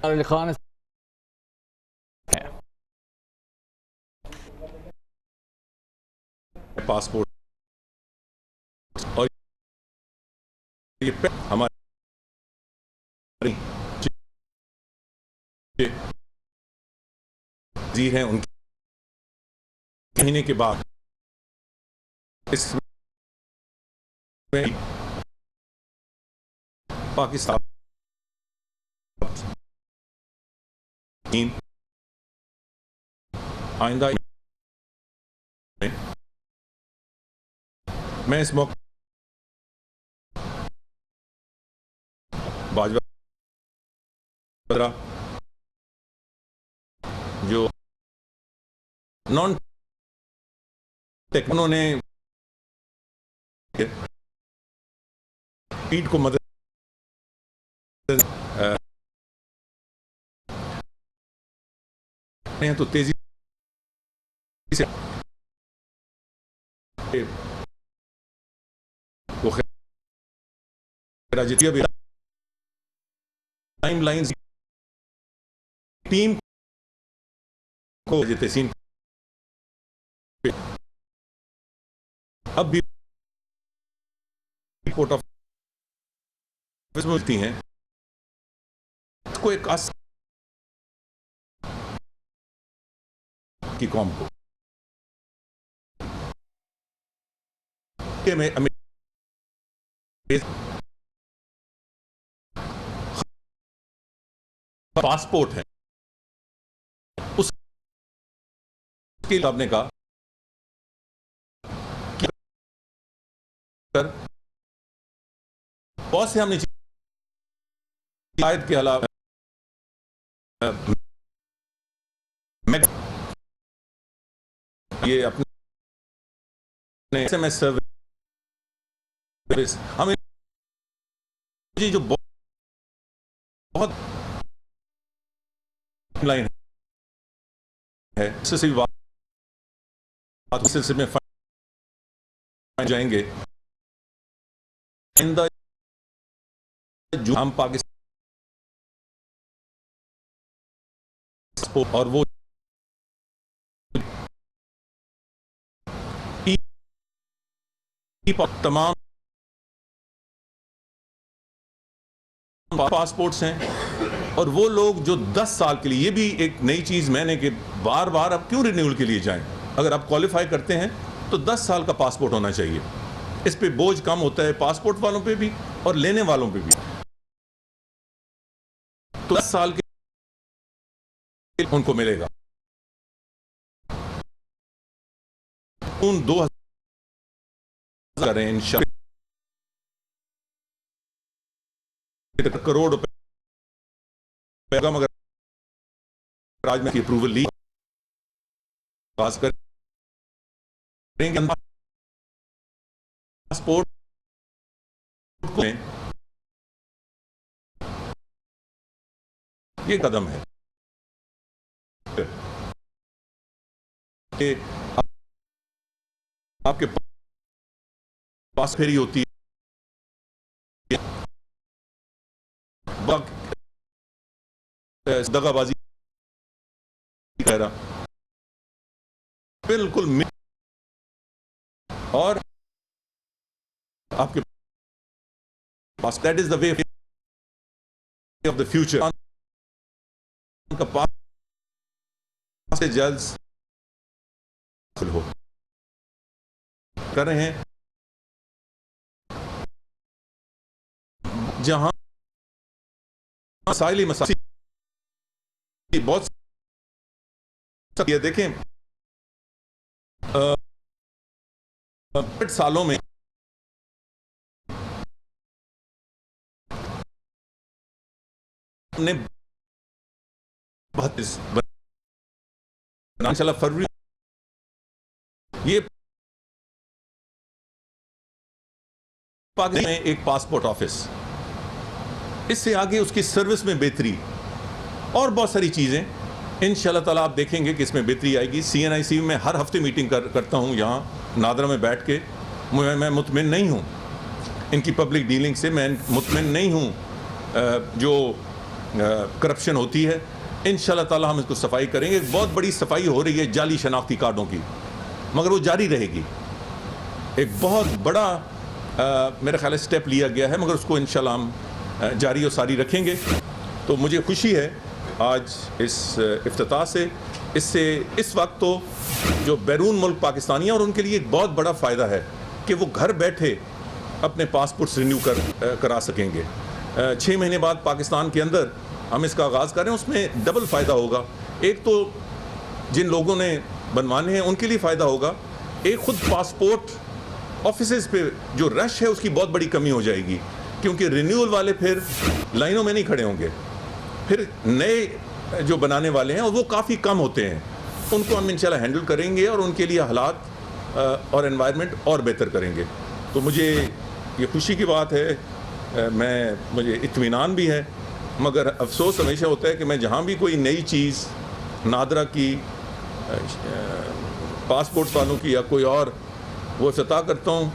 Ali Khan passport اور یہ ہمارے وزیر ہیں ان مہینے کے بعد اس میں پاکستان آئندہ میں اس موقع باجوہ جو نان ٹیک انہوں نے پیٹ کو مدد تو تیزی سے ٹائم لائنز ٹیم کو تحسین اب بھی کورٹ آف ملتی ہیں کو ایک کی قوم کو میں پاسپورٹ ہے اس کے آپ نے کہا بہت سے ہم نے شاید کے علاوہ یہ اپنے ایس ایم ایس سروس ہمیں جو بہت لائن ہے سلسلے میں جائیں گے جو ہم پاکستان اور وہ تمام پاسپورٹس ہیں اور وہ لوگ جو 10 سال کے لیے یہ بھی ایک نئی چیز میں نے کہ بار بار اب کیوں رینیول کے لیے جائیں اگر آپ کوالیفائی کرتے ہیں تو 10 سال کا پاسپورٹ ہونا چاہیے اس پہ بوجھ کم ہوتا ہے پاسپورٹ والوں پہ بھی اور لینے والوں پہ بھی تو 10 سال کے ان کو ملے گا 2000 کریں انشاءاللہ کروڑ روپے مگر راج میں کی اپروول لی پاس کریں گے پاسپورٹ یہ قدم ہے کہ آپ کے پاس پھیری ہوتی ہے دغا بازی کہہ رہا بالکل اور آپ کے پاس that is the way of the future کا پاس سے جلد ہو کر رہے ہیں جہاں مسائل بہت یہ دیکھیں سالوں میں نے 32 انشاءاللہ فروری یہ پاکستان میں ایک پاسپورٹ آفس اس سے آگے اس کی سروس میں بہتری اور بہت ساری چیزیں انشاءاللہ تعالیٰ آپ دیکھیں گے کہ اس میں بہتری آئے گی CNIC میں ہر ہفتے میٹنگ کرتا ہوں یہاں نادرہ میں بیٹھ کے میں مطمئن نہیں ہوں ان کی پبلک ڈیلنگ سے میں مطمئن نہیں ہوں جو کرپشن ہوتی ہے. انشاءاللہ تعالی ہم اس کو صفائی کریں گے. ایک بہت بڑی صفائی ہو رہی ہے جعلی شناختی کارڈوں کی, مگر وہ جاری رہے گی. ایک بہت بڑا میرا خیال ہے اسٹیپ لیا گیا ہے, مگر اس کو انشاءاللہ ہم جاری و ساری رکھیں گے. تو مجھے خوشی ہے آج اس افتتاح سے. اس سے اس وقت تو جو بیرون ملک پاکستانی ہیں, اور ان کے لیے ایک بہت بڑا فائدہ ہے کہ وہ گھر بیٹھے اپنے پاسپورٹس رینیو کرا سکیں گے. 6 مہینے بعد پاکستان کے اندر ہم اس کا آغاز کر رہے ہیں. اس میں ڈبل فائدہ ہوگا. ایک تو جن لوگوں نے بنوانے ہیں ان کے لیے فائدہ ہوگا, ایک خود پاسپورٹ آفیسز پہ جو رش ہے اس کی بہت بڑی کمی ہو جائے گی, کیونکہ رینیول والے پھر لائنوں میں نہیں کھڑے ہوں گے. پھر نئے جو بنانے والے ہیں اور وہ کافی کم ہوتے ہیں, ان کو ہم انشاءاللہ ہینڈل کریں گے اور ان کے لیے حالات اور انوائرمنٹ اور بہتر کریں گے. تو مجھے یہ خوشی کی بات ہے, مجھے اطمینان بھی ہے, مگر افسوس ہمیشہ ہوتا ہے کہ میں جہاں بھی کوئی نئی چیز نادرہ کی, پاسپورٹ والوں کی یا کوئی اور وہ افتتاح کرتا ہوں,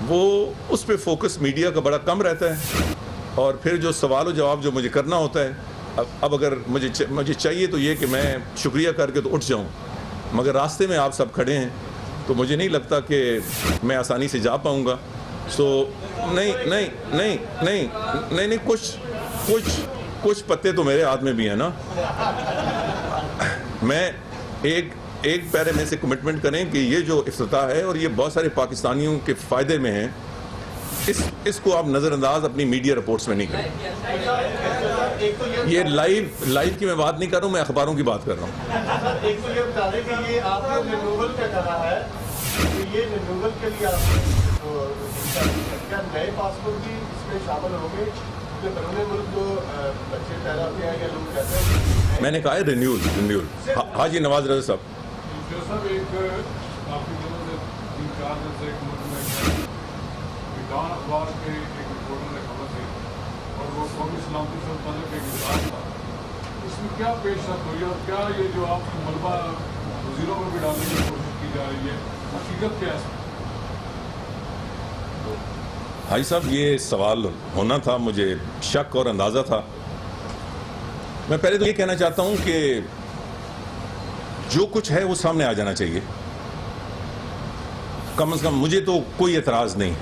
وہ اس پہ فوکس میڈیا کا بڑا کم رہتا ہے, اور پھر جو سوال و جواب جو مجھے کرنا ہوتا ہے, اب اگر مجھے چاہیے تو یہ کہ میں شکریہ کر کے تو اٹھ جاؤں, مگر راستے میں آپ سب کھڑے ہیں تو مجھے نہیں لگتا کہ میں آسانی سے جا پاؤں گا. سو نہیں کچھ پتے تو میرے ہاتھ میں بھی ہیں نا. میں ایک پیرے میں سے کمٹمنٹ کریں کہ یہ جو افتتاح ہے اور یہ بہت سارے پاکستانیوں کے فائدے میں ہیں, اس کو آپ نظر انداز اپنی میڈیا رپورٹس میں نہیں کریں. یہ لائیو کی میں بات نہیں کر رہا ہوں, میں اخباروں کی بات کر رہا ہوں. ایک تو یہ بتا دیں کہ یہ آپ نے رینیول کا کرا ہے, تو یہ رینیول کے لیے آپ کیا نئے پاسپورٹ بھی اس میں شامل ہوں گے؟ کیونکہ بیرون ملک جو بچے پیدا ہوتے ہیں یا لوگ رہتے ہیں, میں نے کہا ہے رینیول. ہاں جی نواز رضا صاحب. صاحب ایک کافی دنوں سے 3-4 دن سے ایک ملک میں ڈان اخبار کے ایک رپورٹر نے خبر دی اور وہ قومی سلامتی سے متعلق ایک اجلاس تھا. اس میں کیا پیش رفت ہوئی اور کیا یہ جو آپ کی ملبہ وزیروں کو بھی ڈالنے کی کوشش کی جا رہی ہے, حقیقت کیا ہے؟ بھائی صاحب یہ سوال ہونا تھا, مجھے شک اور اندازہ تھا. میں پہلے تو یہ کہنا چاہتا ہوں کہ جو کچھ ہے وہ سامنے آ جانا چاہیے. کم از کم مجھے تو کوئی اعتراض نہیں.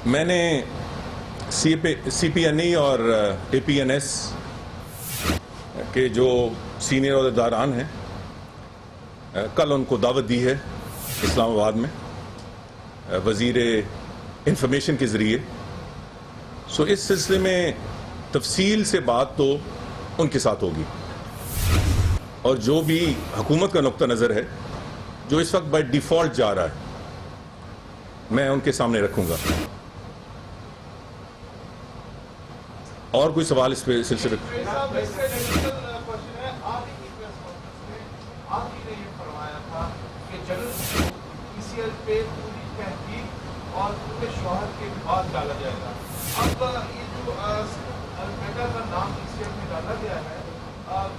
میں نے سی پی این ای اور اے پی این ایس کے جو سینئر عہدیداران ہیں, کل ان کو دعوت دی ہے اسلام آباد میں وزیر انفارمیشن کے ذریعے. سو اس سلسلے میں تفصیل سے بات تو ان کے ساتھ ہوگی, اور جو بھی حکومت کا نقطہ نظر ہے جو اس وقت بائی ڈیفالٹ جا رہا ہے, میں ان کے سامنے رکھوں گا. اور کوئی سوال اس پہ سلسلے اور پورے شوہر کے بعد ڈالا جائے گا. اب یہ جو المیڈا کا نام اس میں ڈالا گیا ہے,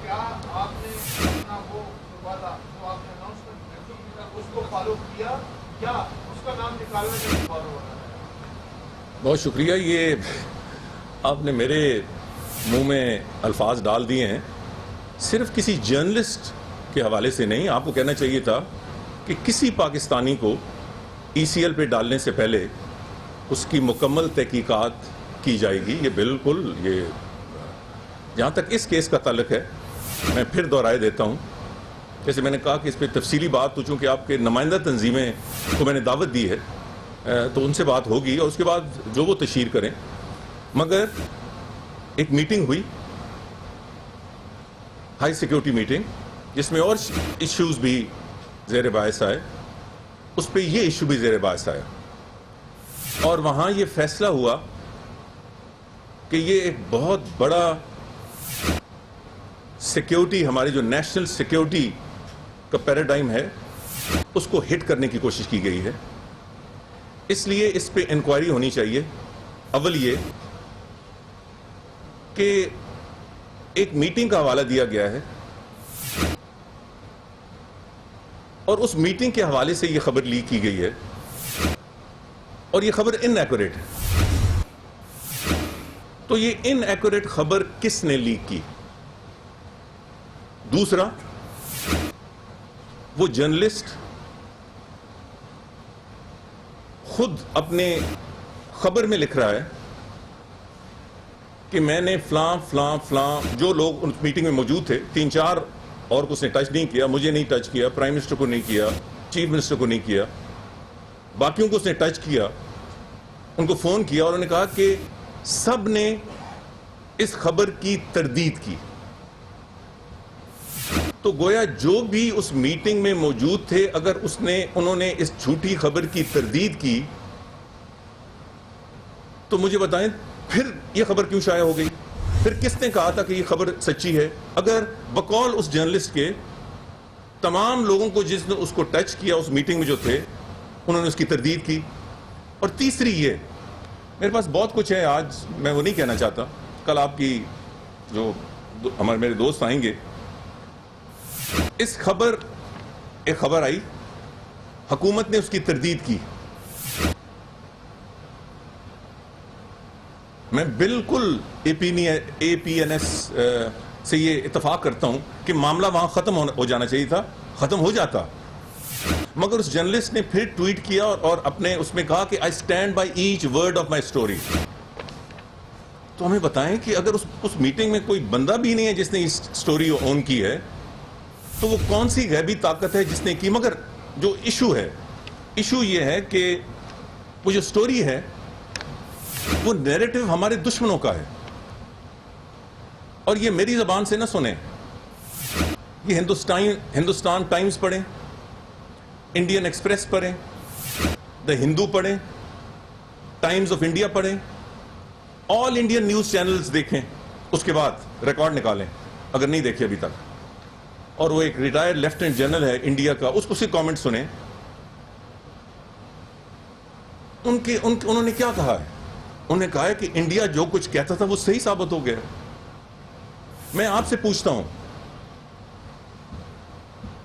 کیا آپ نے اپنا وہ وعدہ جو آپ نے اناؤنسمنٹ کی اس کو فالو کیا یا اس کا نام نکالنے کے لیے فالو ہونا ہے؟ بہت شکریہ. یہ آپ نے میرے منہ میں الفاظ ڈال دیے ہیں, صرف کسی جرنلسٹ کے حوالے سے نہیں. آپ کو کہنا چاہیے تھا کہ کسی پاکستانی کو ای سی ایل پہ ڈالنے سے پہلے اس کی مکمل تحقیقات کی جائے گی. یہ بالکل, یہ جہاں تک اس کیس کا تعلق ہے, میں پھر دہرائے دیتا ہوں, جیسے میں نے کہا کہ اس پہ تفصیلی بات تو چونکہ آپ کے نمائندہ تنظیمیں کو میں نے دعوت دی ہے تو ان سے بات ہوگی اور اس کے بعد جو وہ تشہیر کریں. مگر ایک میٹنگ ہوئی, ہائی سیکیورٹی میٹنگ, جس میں اور ایشوز بھی زیر بحث آئے. اس پہ یہ ایشو بھی زیر بحث آیا, اور وہاں یہ فیصلہ ہوا کہ یہ ایک بہت بڑا سیکیورٹی, ہماری جو نیشنل سیکیورٹی کا پیراڈائم ہے, اس کو ہٹ کرنے کی کوشش کی گئی ہے. اس لیے اس پہ انکوائری ہونی چاہیے. اول یہ کہ ایک میٹنگ کا حوالہ دیا گیا ہے, اور اس میٹنگ کے حوالے سے یہ خبر لیک کی گئی ہے, اور یہ خبر ان ایکوریٹ ہے. تو یہ ان ایکوریٹ خبر کس نے لیک کی؟ دوسرا، وہ جرنلسٹ خود اپنے خبر میں لکھ رہا ہے کہ میں نے فلاں فلاں فلاں جو لوگ ان میٹنگ میں موجود تھے، 3-4 اور کو اس نے ٹچ نہیں کیا، مجھے نہیں ٹچ کیا، پرائم منسٹر کو نہیں کیا، چیف منسٹر کو نہیں کیا، باقیوں کو اس نے ٹچ کیا، ان کو فون کیا اور انہوں نے کہا کہ سب نے اس خبر کی تردید کی. تو گویا جو بھی اس میٹنگ میں موجود تھے، اگر انہوں نے اس جھوٹی خبر کی تردید کی تو مجھے بتائیں پھر یہ خبر کیوں شائع ہو گئی؟ پھر کس نے کہا تھا کہ یہ خبر سچی ہے؟ اگر بقول اس جرنلسٹ کے تمام لوگوں کو جس نے اس کو ٹچ کیا اس میٹنگ میں جو تھے انہوں نے اس کی تردید کی. اور تیسری یہ، میرے پاس بہت کچھ ہے، آج میں وہ نہیں کہنا چاہتا، کل آپ کی جو میرے دوست آئیں گے. ایک خبر آئی، حکومت نے اس کی تردید کی. میں بالکل اے پی این ایس سے یہ اتفاق کرتا ہوں کہ معاملہ وہاں ختم ہو جانا چاہیے تھا، ختم ہو جاتا، مگر اس جرنلسٹ نے پھر ٹویٹ کیا اور اپنے اس میں کہا کہ I stand by each word of my story. تو ہمیں بتائیں کہ اگر اس میٹنگ میں کوئی بندہ بھی نہیں ہے جس نے اس سٹوری اون کی ہے تو وہ کون سی غیبی طاقت ہے جس نے کی؟ مگر جو ایشو یہ ہے کہ وہ جو سٹوری ہے وہ نیریٹو ہمارے دشمنوں کا ہے. اور یہ میری زبان سے نہ سنیں، یہ ہندوستان ٹائمز پڑھیں، انڈین ایکسپریس پڑھیں، دا ہندو پڑھیں، ٹائمز آف انڈیا پڑھیں، آل انڈین نیوز چینلز دیکھیں، اس کے بعد ریکارڈ نکالیں اگر نہیں دیکھے ابھی تک. اور وہ ایک ریٹائرڈ لیفٹیننٹ جنرل ہے انڈیا کا، اس کو سے کامنٹ سنیں. انہوں نے کیا کہا ہے؟ انہوں نے کہا ہے کہ انڈیا جو کچھ کہتا تھا وہ صحیح ثابت ہو گیا. میں آپ سے پوچھتا ہوں،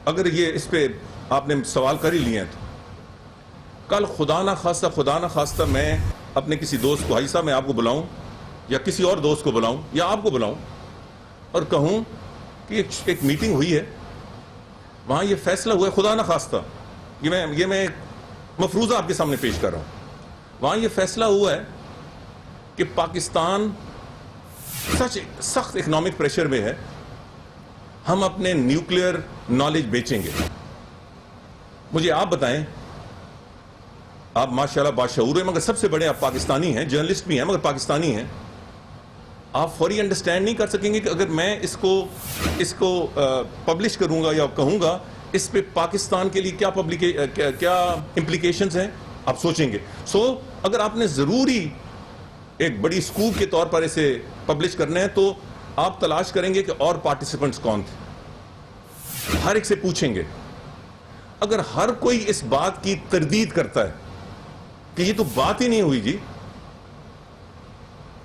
اگر یہ اس پہ آپ نے سوال کر ہی لیے ہیں تو کل خدا نہ خواستہ میں اپنے کسی دوست کو، حاجی صاحب میں آپ کو بلاؤں یا کسی اور دوست کو بلاؤں یا آپ کو بلاؤں اور کہوں کہ ایک میٹنگ ہوئی ہے، وہاں یہ فیصلہ ہوا ہے، خدا نہ خواستہ یہ میں ایک مفروضہ آپ کے سامنے پیش کر رہا ہوں، وہاں یہ فیصلہ ہوا ہے کہ پاکستان سخت اکنامک پریشر میں ہے، ہم اپنے نیوکلیئر نالج بیچیں گے. مجھے آپ بتائیں، آپ ماشاءاللہ باشعور ہیں مگر سب سے بڑے آپ پاکستانی ہیں، جرنلسٹ بھی ہیں مگر پاکستانی ہیں، آپ فوری انڈرسٹینڈ نہیں کر سکیں گے کہ اگر میں اس کو پبلش کروں گا یا کہوں گا اس پہ پاکستان کے لیے کیا امپلیکیشنز ہیں؟ آپ سوچیں گے. اگر آپ نے ضروری ایک بڑی اسکوپ کے طور پر اسے پبلش کرنا ہے تو آپ تلاش کریں گے کہ اور پارٹیسپنٹس کون تھے، ہر ایک سے پوچھیں گے. اگر ہر کوئی اس بات کی تردید کرتا ہے کہ یہ تو بات ہی نہیں ہوئی جی،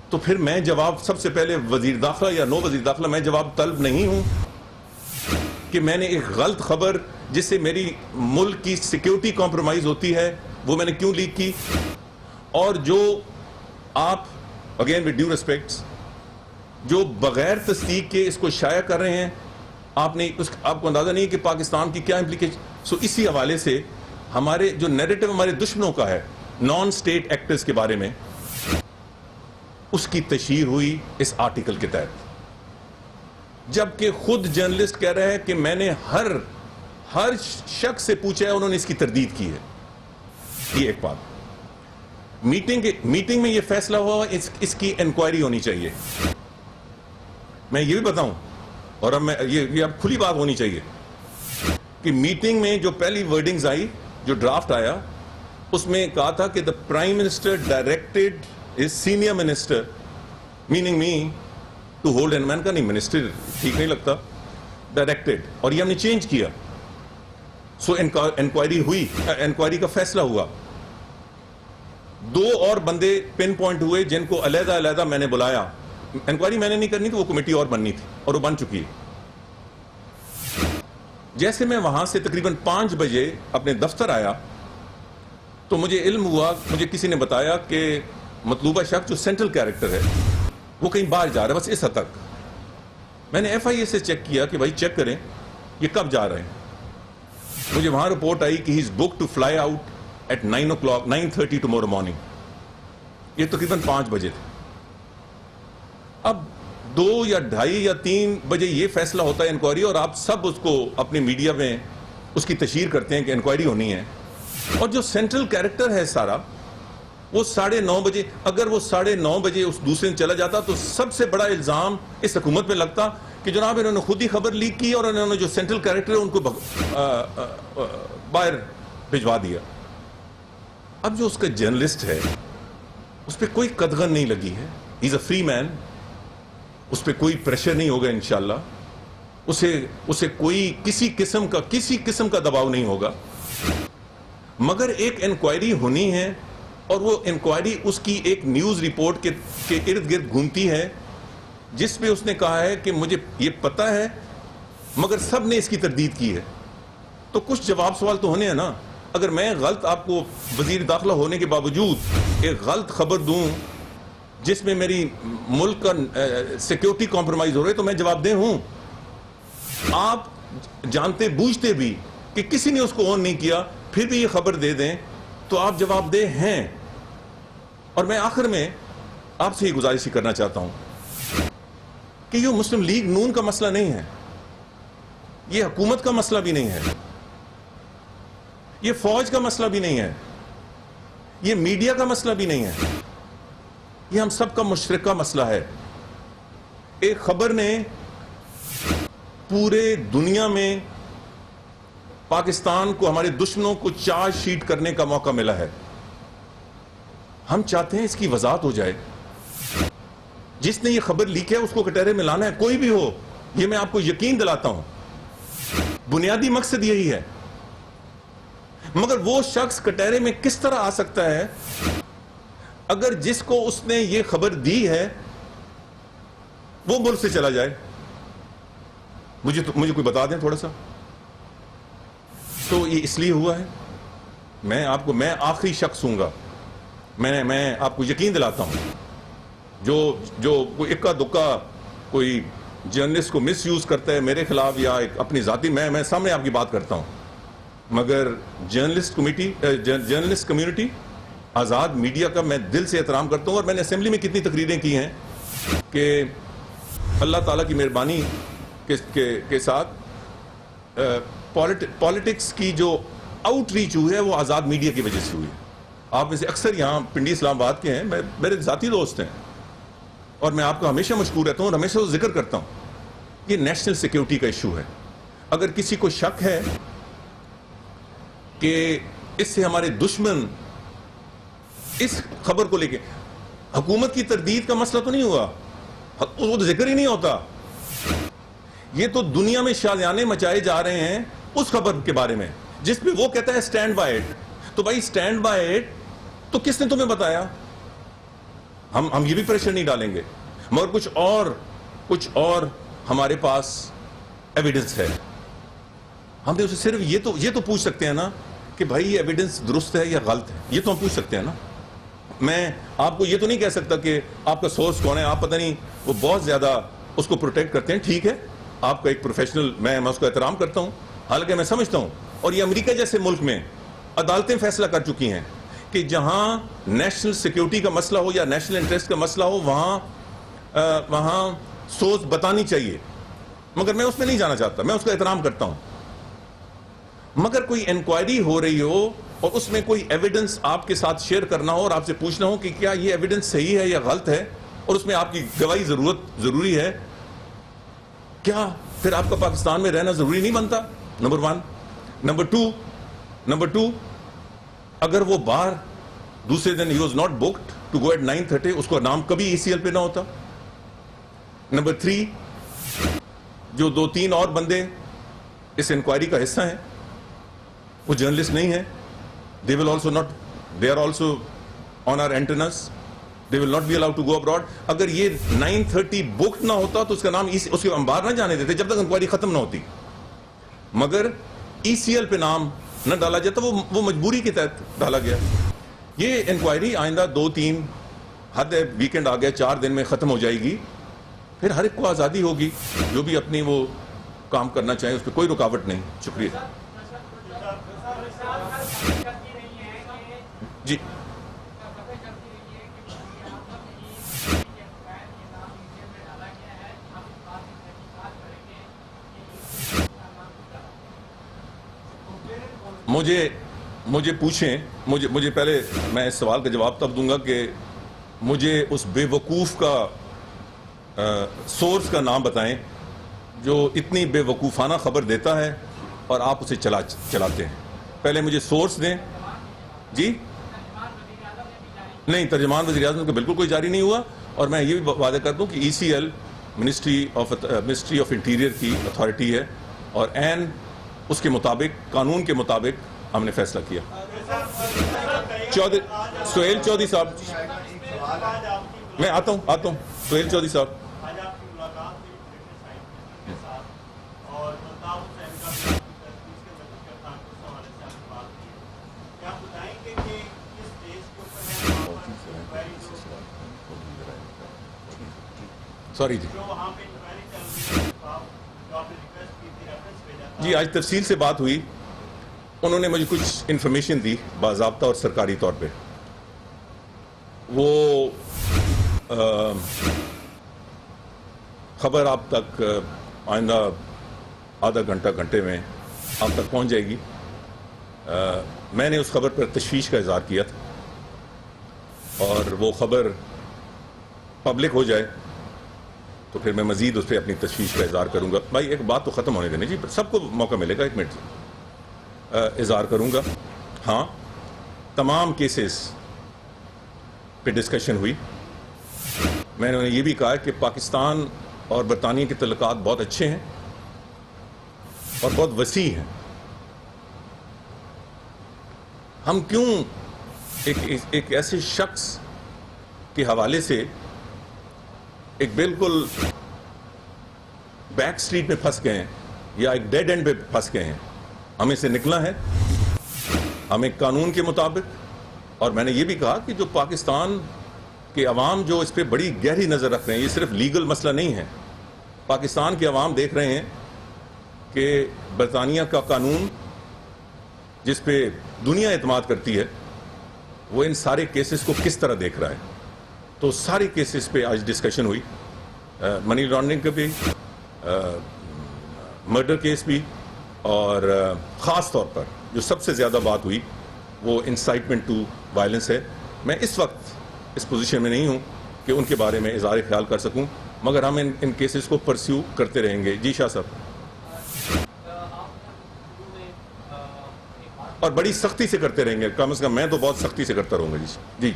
تو پھر میں جواب سب سے پہلے وزیر داخلہ یا نو وزیر داخلہ میں جواب طلب نہیں ہوں کہ میں نے ایک غلط خبر جس سے میری ملک کی سیکیورٹی کمپرومائز ہوتی ہے وہ میں نے کیوں لیک کی. اور جو آپ اگین ود ڈیو ریسپیکٹس جو بغیر تصدیق کے اس کو شائع کر رہے ہیں، آپ کو اندازہ نہیں ہے کہ پاکستان کی کیا امپلیکیشن. اسی حوالے سے ہمارے جو نیریٹو ہمارے دشمنوں کا ہے نان اسٹیٹ ایکٹرز کے بارے میں، اس کی تشہیر ہوئی اس آرٹیکل کے تحت، جبکہ خود جرنلسٹ کہہ رہا ہے کہ میں نے ہر شخص سے پوچھا ہے، انہوں نے اس کی تردید کی ہے. یہ ایک بات. میٹنگ میں یہ فیصلہ ہوا اس کی انکوائری ہونی چاہیے. میں یہ بھی بتاؤں، اور اب یہ اب کھلی بات ہونی چاہیے کہ میٹنگ میں جو پہلی ورڈنگز آئی، جو ڈرافٹ آیا، اس میں کہا تھا کہ the prime minister directed is senior minister meaning me to hold and مین کا نہیں، منسٹر ٹھیک نہیں لگتا، ڈائریکٹڈ، اور یہ ہم نے چینج کیا. انکوائری ہوئی، انکوائری کا فیصلہ ہوا. 2 اور بندے پن پوائنٹ ہوئے جن کو علیحدہ میں نے بلایا. انکوائری میں نے نہیں کرنی تھی، وہ کمیٹی اور بننی تھی اور وہ بن چکی ہے. جیسے میں وہاں سے تقریباً 5 بجے اپنے دفتر آیا تو مجھے علم ہوا، مجھے کسی نے بتایا کہ مطلوبہ شخص جو سینٹرل کیریکٹر ہے وہ کہیں باہر جا رہا ہے, بس اس حد تک. میں نے FIA سے چیک کیا کہ بھائی چیک کریں یہ کب جا رہے ہیں. مجھے وہاں رپورٹ آئی کہ he is book to fly out at 9:30 tomorrow morning. یہ تقریباً 5 بجے تھے. اب 2 یا 2:30 یا 3 بجے یہ فیصلہ ہوتا ہے انکوائری, اور آپ سب اس کو اپنی میڈیا میں اس کی تشہیر کرتے ہیں کہ انکوائری ہونی ہے. اور جو سینٹرل کیریکٹر ہے سارا, وہ 9:30 بجے, اگر وہ 9:30 بجے اس دوسرے دن چلا جاتا تو سب سے بڑا الزام اس حکومت پہ لگتا کہ جناب انہوں نے خود ہی خبر لیک کی اور انہوں نے جو سینٹرل کیریکٹر ہے ان کو باہر بھجوا دیا. اب جو اس کا جرنلسٹ ہے اس پہ کوئی قدغن نہیں لگی ہے. ہی از اے فری مین. اس پہ کوئی پریشر نہیں ہوگا انشاءاللہ. اسے کوئی کسی قسم کا دباؤ نہیں ہوگا. مگر ایک انکوائری ہونی ہے, اور وہ انکوائری اس کی ایک نیوز رپورٹ کے ارد گرد گھومتی ہے جس پہ اس نے کہا ہے کہ مجھے یہ پتا ہے مگر سب نے اس کی تردید کی ہے. تو کچھ جواب سوال تو ہونے ہیں نا. اگر میں غلط آپ کو وزیر داخلہ ہونے کے باوجود ایک غلط خبر دوں جس میں میری ملک کا سیکیورٹی کمپرومائز ہو رہے تو میں جواب دہ ہوں. آپ جانتے بوجھتے بھی کہ کسی نے اس کو آن نہیں کیا پھر بھی یہ خبر دے دیں تو آپ جواب دہ ہیں. اور میں آخر میں آپ سے یہ گزارش ہی کرنا چاہتا ہوں کہ یہ مسلم لیگ نون کا مسئلہ نہیں ہے, یہ حکومت کا مسئلہ بھی نہیں ہے, یہ فوج کا مسئلہ بھی نہیں ہے, یہ میڈیا کا مسئلہ بھی نہیں ہے, یہ ہم سب کا مشترکہ مسئلہ ہے. ایک خبر نے پورے دنیا میں پاکستان کو, ہمارے دشمنوں کو چارج شیٹ کرنے کا موقع ملا ہے. ہم چاہتے ہیں اس کی وضاحت ہو جائے. جس نے یہ خبر لیک ہے اس کو کٹہرے میں لانا ہے, کوئی بھی ہو. یہ میں آپ کو یقین دلاتا ہوں, بنیادی مقصد یہی ہے. مگر وہ شخص کٹہرے میں کس طرح آ سکتا ہے اگر جس کو اس نے یہ خبر دی ہے وہ ملک سے چلا جائے؟ مجھے کوئی بتا دیں تھوڑا سا. تو یہ اس لیے ہوا ہے. میں آخری شخص ہوں گا. میں آپ کو یقین دلاتا ہوں جو کوئی اکا دکا کوئی جرنلسٹ کو مس یوز کرتا ہے میرے خلاف یا ایک اپنی ذاتی, میں سامنے آپ کی بات کرتا ہوں. مگر جرنلسٹ کمیونٹی, آزاد میڈیا کا میں دل سے احترام کرتا ہوں. اور میں نے اسمبلی میں کتنی تقریریں کی ہیں کہ اللہ تعالیٰ کی مہربانی کے ساتھ پالیٹکس کی جو آؤٹ ریچ ہوئی ہے وہ آزاد میڈیا کی وجہ سے ہوئی ہے. آپ میں سے اکثر یہاں پنڈی اسلام آباد کے ہیں, میرے ذاتی دوست ہیں, اور میں آپ کا ہمیشہ مشکور رہتا ہوں اور ہمیشہ ذکر کرتا ہوں. یہ نیشنل سیکیورٹی کا ایشو ہے. اگر کسی کو شک ہے کہ اس سے ہمارے دشمن اس خبر کو لے کے, حکومت کی تردید کا مسئلہ تو نہیں ہوا, وہ تو ذکر ہی نہیں ہوتا. یہ تو دنیا میں شادیانے مچائے جا رہے ہیں اس خبر کے بارے میں جس پہ وہ کہتا ہے سٹینڈ بائی اٹ. تو بھائی سٹینڈ بائی اٹ تو کس نے تمہیں بتایا؟ ہم یہ بھی پریشر نہیں ڈالیں گے, مگر کچھ اور ہمارے پاس ایویڈنس ہے. ہم نے اسے صرف یہ تو پوچھ سکتے ہیں نا کہ بھائی یہ ایویڈنس درست ہے یا غلط ہے. یہ تو ہم پوچھ سکتے ہیں نا. میں آپ کو یہ تو نہیں کہہ سکتا کہ آپ کا سورس کون ہے. آپ پتہ نہیں, وہ بہت زیادہ اس کو پروٹیکٹ کرتے ہیں. ٹھیک ہے, آپ کا ایک پروفیشنل, میں اس کو احترام کرتا ہوں. حالانکہ میں سمجھتا ہوں, اور یہ امریکہ جیسے ملک میں عدالتیں فیصلہ کر چکی ہیں کہ جہاں نیشنل سیکیورٹی کا مسئلہ ہو یا نیشنل انٹرسٹ کا مسئلہ ہو وہاں سوچ بتانی چاہیے. مگر میں اس میں نہیں جانا چاہتا, میں اس کا احترام کرتا ہوں. مگر کوئی انکوائری ہو رہی ہو اور اس میں کوئی ایویڈنس آپ کے ساتھ شیئر کرنا ہو اور آپ سے پوچھنا ہو کہ کیا یہ ایویڈنس صحیح ہے یا غلط ہے, اور اس میں آپ کی گواہی ضروری ہے, کیا پھر آپ کا پاکستان میں رہنا ضروری نہیں بنتا؟ نمبر 1. نمبر 2, اگر وہ باہر دوسرے دن he was not booked to go at 9:30, اس کو نام کبھی ECL پہ نہ ہوتا. نمبر 3, جو 2-3 اور بندے اس انکوائری کا حصہ ہیں وہ جرنلسٹ نہیں ہیں. they are also on our antennas. they will not be allowed to go abroad. اگر یہ 9:30 بک نہ ہوتا تو اس کا نام اس کے انبار نہ جانے دیتے جب تک انکوائری ختم نہ ہوتی. مگر ECL پہ نام نہ ڈالا جاتا, وہ مجبوری کے تحت ڈالا گیا. یہ انکوائری آئندہ 2-3 حد ہے ویکینڈ آ گیا 4 دن میں ختم ہو جائے گی, پھر ہر ایک کو آزادی ہوگی جو بھی اپنی وہ کام کرنا چاہیں, اس پہ کوئی رکاوٹ نہیں. شکریہ جی. مجھے پوچھیں, مجھے پہلے میں اس سوال کا جواب تب دوں گا کہ مجھے اس بے وقوف کا سورس کا نام بتائیں جو اتنی بے وقوفانہ خبر دیتا ہے اور آپ اسے چلاتے ہیں. پہلے مجھے سورس دیں. جی نہیں, ترجمان وزیر اعظم کا بالکل کوئی جاری نہیں ہوا, اور میں یہ بھی وعدہ کر دوں کہ ECL منسٹری آف انٹیریئر کی اتھارٹی ہے, اور عین اس کے مطابق, قانون کے مطابق ہم نے فیصلہ کیا. سہیل چودھری صاحب, میں آتا ہوں. سہیل چودھری صاحب, سوری جی, آج تفصیل سے بات ہوئی. انہوں نے مجھے کچھ انفارمیشن دی باضابطہ اور سرکاری طور پہ. وہ خبر آپ تک آئندہ آدھا گھنٹے میں آپ تک پہنچ جائے گی. میں نے اس خبر پر تشویش کا اظہار کیا تھا, اور وہ خبر پبلک ہو جائے تو پھر میں مزید اس پہ اپنی تشویش کا اظہار کروں گا. بھائی ایک بات تو ختم ہونے دیں جی, سب کو موقع ملے گا. 1 منٹ اظہار کروں گا. ہاں, تمام کیسز پہ ڈسکشن ہوئی. میں نے یہ بھی کہا کہ پاکستان اور برطانیہ کے تعلقات بہت اچھے ہیں اور بہت وسیع ہیں. ہم کیوں ایک ایسے شخص کے حوالے سے ایک بالکل بیک سٹریٹ میں پھنس گئے ہیں یا ایک ڈیڈ اینڈ پہ پھنس گئے ہیں. ہمیں سے نکلنا ہے, ہمیں قانون کے مطابق. اور میں نے یہ بھی کہا کہ جو پاکستان کے عوام جو اس پہ بڑی گہری نظر رکھ رہے ہیں, یہ صرف لیگل مسئلہ نہیں ہے. پاکستان کے عوام دیکھ رہے ہیں کہ برطانیہ کا قانون جس پہ دنیا اعتماد کرتی ہے وہ ان سارے کیسز کو کس طرح دیکھ رہا ہے. تو سارے کیسز پہ آج ڈسکشن ہوئی, منی لانڈرنگ کا بھی, مرڈر کیس بھی, اور خاص طور پر جو سب سے زیادہ بات ہوئی وہ انسائٹمنٹ ٹو وائلنس ہے. میں اس وقت اس پوزیشن میں نہیں ہوں کہ ان کے بارے میں اظہار خیال کر سکوں, مگر ہم ان کیسز کو پرسیو کرتے رہیں گے. جی شاہ صاحب, اور بڑی سختی سے کرتے رہیں گے. کم از کم میں تو بہت سختی سے کرتا رہوں گا. جی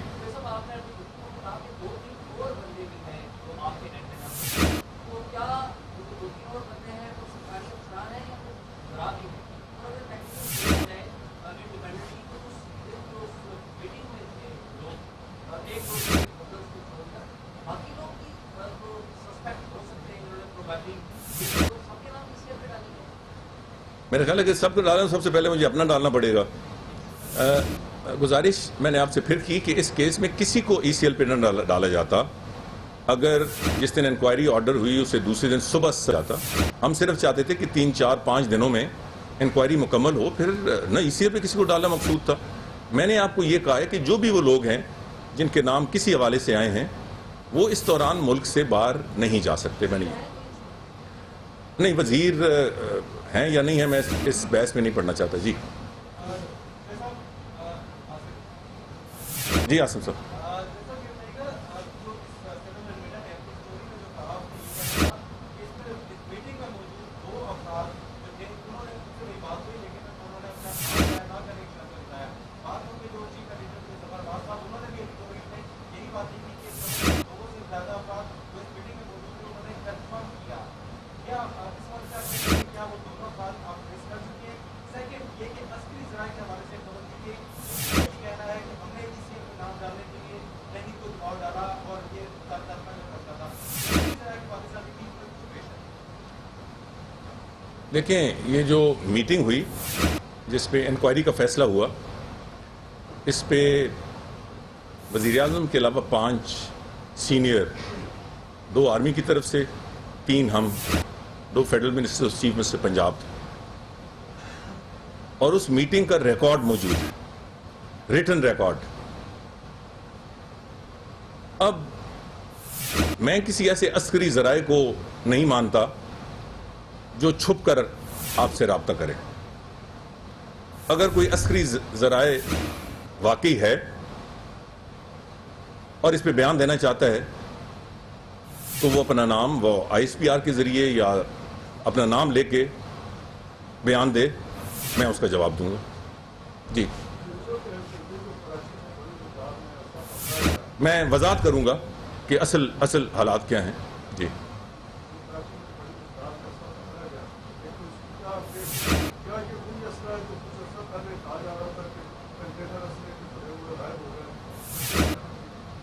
میرا خیال ہے کہ سب کو ڈالنا, سب سے پہلے مجھے اپنا ڈالنا پڑے گا. گزارش میں نے آپ سے پھر کی کہ اس کیس میں کسی کو ECL پہ نہ ڈالا جاتا. اگر جس دن انکوائری آرڈر ہوئی اسے دوسرے دن صبح سے جاتا. ہم صرف چاہتے تھے کہ 3, 4, 5 دنوں میں انکوائری مکمل ہو, پھر نہ ECL پہ کسی کو ڈالنا مقصود تھا. میں نے آپ کو یہ کہا ہے کہ جو بھی وہ لوگ ہیں جن کے نام کسی حوالے سے آئے ہیں وہ اس دوران ملک سے باہر نہیں جا سکتے. میں نہیں وزیر ہیں یا نہیں ہیں, میں اس بحث میں نہیں پڑھنا چاہتا. جی آصم صاحب, دیکھیں یہ جو میٹنگ ہوئی جس پہ انکوائری کا فیصلہ ہوا, اس پہ وزیر اعظم کے علاوہ 5 سینئر، 2 آرمی کی طرف سے، 3 ہم، 2 federal minister, chief minister Punjab تھے، اور اس میٹنگ کا ریکارڈ موجود ہے، ریٹن ریکارڈ۔ اب میں کسی ایسے عسکری ذرائع کو نہیں مانتا جو چھپ کر آپ سے رابطہ کرے۔ اگر کوئی عسکری ذرائع واقعی ہے اور اس پہ بیان دینا چاہتا ہے تو وہ اپنا نام، وہ ISPR کے ذریعے یا اپنا نام لے کے بیان دے، میں اس کا جواب دوں گا۔ جی، میں وضاحت کروں گا کہ اصل حالات کیا ہیں۔ جی،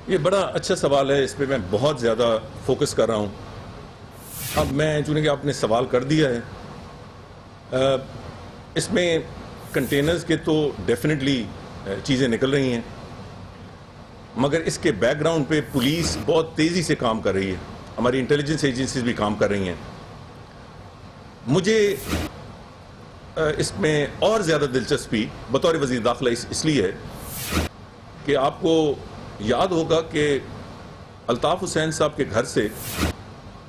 یہ بڑا اچھا سوال ہے، اس پہ میں بہت زیادہ فوکس کر رہا ہوں۔ اب میں چونکہ آپ نے سوال کر دیا ہے، اس میں کنٹینرز کے تو ڈیفینیٹلی چیزیں نکل رہی ہیں، مگر اس کے بیک گراؤنڈ پہ پولیس بہت تیزی سے کام کر رہی ہے، ہماری انٹیلیجنس ایجنسیز بھی کام کر رہی ہیں۔ مجھے اس میں اور زیادہ دلچسپی بطور وزیر داخلہ اس لیے ہے کہ آپ کو یاد ہوگا کہ الطاف حسین صاحب کے گھر سے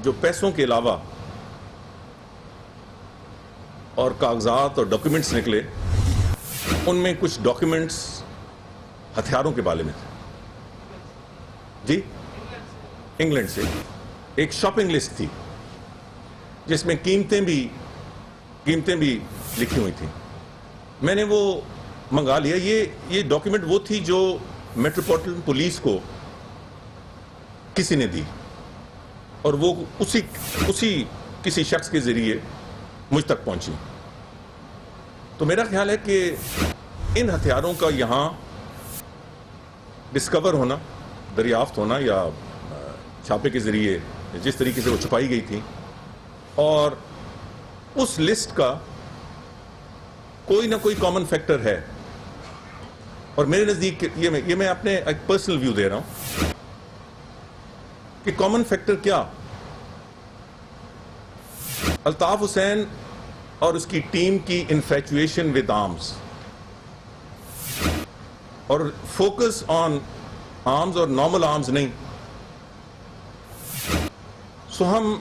جو پیسوں کے علاوہ اور کاغذات اور ڈاکیومنٹس نکلے، ان میں کچھ ڈاکیومنٹس ہتھیاروں کے بارے میں تھے۔ جی، انگلینڈ سے ایک شاپنگ لسٹ تھی جس میں قیمتیں بھی لکھی ہوئی تھیں۔ میں نے وہ منگا لیا۔ یہ ڈاکیومنٹ وہ تھی جو میٹروپولیٹن پولیس کو کسی نے دی، اور وہ اسی کسی شخص کے ذریعے مجھ تک پہنچی۔ تو میرا خیال ہے کہ ان ہتھیاروں کا یہاں ڈسکور ہونا، دریافت ہونا، یا چھاپے کے ذریعے جس طریقے سے وہ چھپائی گئی تھی، اور اس لسٹ کا کوئی نہ کوئی کامن فیکٹر ہے۔ اور میرے نزدیک یہ میں اپنے ایک پرسنل ویو دے رہا ہوں کہ کامن فیکٹر کیا، الطاف حسین اور اس کی ٹیم کی انفیچویشن ود آرمز، اور فوکس آن آرمز اور نارمل آرمز نہیں۔ سو ہم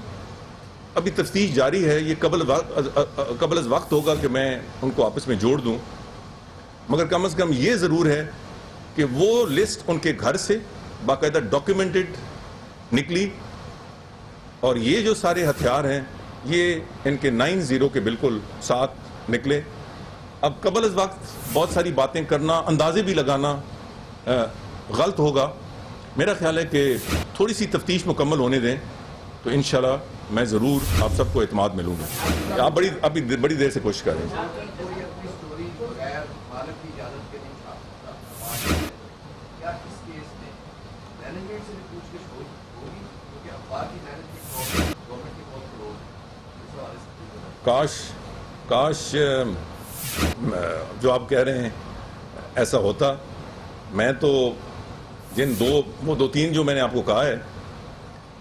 ابھی تفتیش جاری ہے، یہ قبل از وقت ہوگا کہ میں ان کو آپس میں جوڑ دوں، مگر کم از کم یہ ضرور ہے کہ وہ لسٹ ان کے گھر سے باقاعدہ ڈاکیومنٹڈ نکلی، اور یہ جو سارے ہتھیار ہیں یہ ان کے 9-0 کے بالکل ساتھ نکلے۔ اب قبل از وقت بہت ساری باتیں کرنا، اندازے بھی لگانا غلط ہوگا۔ میرا خیال ہے کہ تھوڑی سی تفتیش مکمل ہونے دیں تو انشاءاللہ میں ضرور آپ سب کو اعتماد ملوں گا۔ آپ بڑی دیر سے کوشش کر رہے ہیں۔ کاش جو آپ کہہ رہے ہیں ایسا ہوتا۔ میں تو وہ 2-3 جو میں نے آپ کو کہا ہے،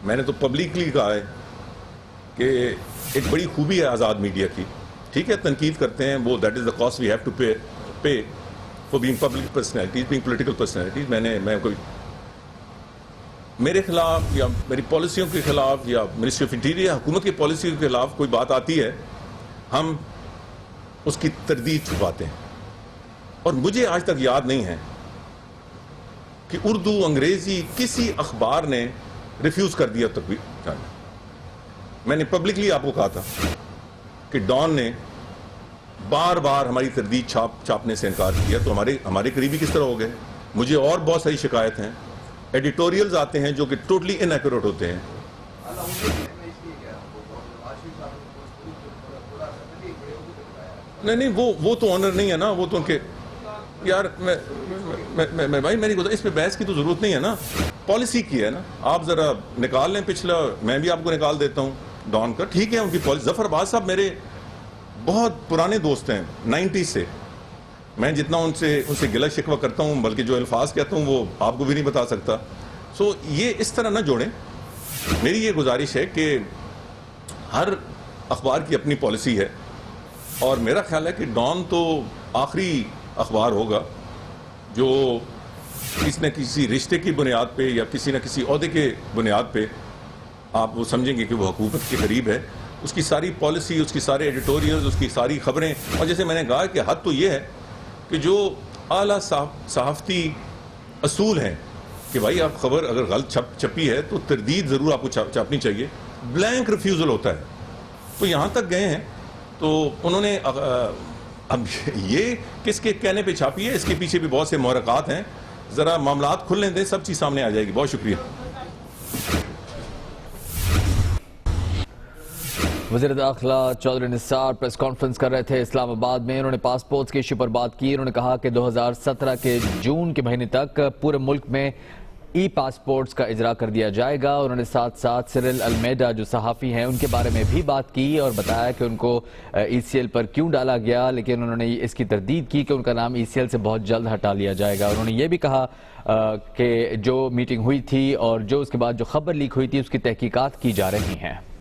میں نے تو پبلکلی کہا ہے کہ ایک بڑی خوبی ہے آزاد میڈیا کی۔ ٹھیک ہے، تنقید کرتے ہیں، وہ that is the cost we have to pay for being public personalities, being political personalities. میں کوئی میرے خلاف یا میری پالیسیوں کے خلاف یا منسٹری آف انٹیریئر حکومت کی پالیسیوں کے خلاف کوئی بات آتی ہے، ہم اس کی تردید چھپاتے ہیں۔ اور مجھے آج تک یاد نہیں ہے کہ اردو، انگریزی کسی اخبار نے ریفیوز کر دیا تک بھی۔ میں نے پبلکلی آپ کو کہا تھا کہ ڈان نے بار بار ہماری تردید چھاپنے سے انکار کیا، تو ہمارے قریبی کس طرح ہو گئے؟ مجھے اور بہت ساری شکایت ہیں، ایڈیٹوریلز آتے ہیں جو کہ ٹوٹلی ان ایکوریٹ ہوتے ہیں۔ نہیں، وہ تو آنر نہیں ہے نا، وہ تو ان کے یار میں بھائی میری اس پہ بحث کی تو ضرورت نہیں ہے نا، پالیسی کی ہے نا۔ آپ ذرا نکال لیں پچھلا، میں بھی آپ کو نکال دیتا ہوں ڈان کا، ٹھیک ہے، ان کی پالیسی۔ ظفر باز صاحب میرے بہت پرانے دوست ہیں 90 سے، میں جتنا ان سے گلہ شکوہ کرتا ہوں، بلکہ جو الفاظ کہتا ہوں وہ آپ کو بھی نہیں بتا سکتا. سو یہ اس طرح نہ جوڑیں. میری یہ گزارش ہے کہ ہر اخبار کی اپنی پالیسی ہے، اور میرا خیال ہے کہ ڈان تو آخری اخبار ہوگا جو کسی نہ کسی رشتے کی بنیاد پہ یا کسی نہ کسی عہدے کے بنیاد پہ آپ وہ سمجھیں گے کہ وہ حکومت کے قریب ہے. اس کی ساری پالیسی، اس کی سارے ایڈیٹوریلز، اس کی ساری خبریں، اور جیسے میں نے کہا کہ حد تو یہ ہے کہ جو اعلیٰ صحافتی اصول ہیں کہ بھائی آپ خبر اگر غلط چھپی ہے تو تردید ضرور آپ کو چھاپنی چاہیے. بلینک ریفیوزل ہوتا ہے. تو یہاں تک گئے ہیں تو انہوں نے اب یہ کس کے کہنے پہ چھاپی ہے، اس کے پیچھے بھی بہت سے محرکات ہیں. ذرا معاملات کھلنے دیں، سب چیز سامنے آ جائے گی. بہت شکریہ. وزیر داخلہ چودھری نثار پریس کانفرنس کر رہے تھے اسلام آباد میں. انہوں نے پاسپورٹس کے ایشو پر بات کی. انہوں نے کہا کہ 2017 کے جون کے مہینے تک پورے ملک میں ای پاسپورٹس کا اجرا کر دیا جائے گا. انہوں نے ساتھ ساتھ سرل المیڈا جو صحافی ہیں ان کے بارے میں بھی بات کی اور بتایا کہ ان کو ای سی ایل پر کیوں ڈالا گیا، لیکن انہوں نے اس کی تردید کی کہ ان کا نام ای سی ایل سے بہت جلد ہٹا لیا جائے گا. انہوں نے یہ بھی کہا کہ جو میٹنگ ہوئی تھی اور جو اس کے بعد جو خبر لیک ہوئی تھی اس کی تحقیقات کی جا رہی ہیں.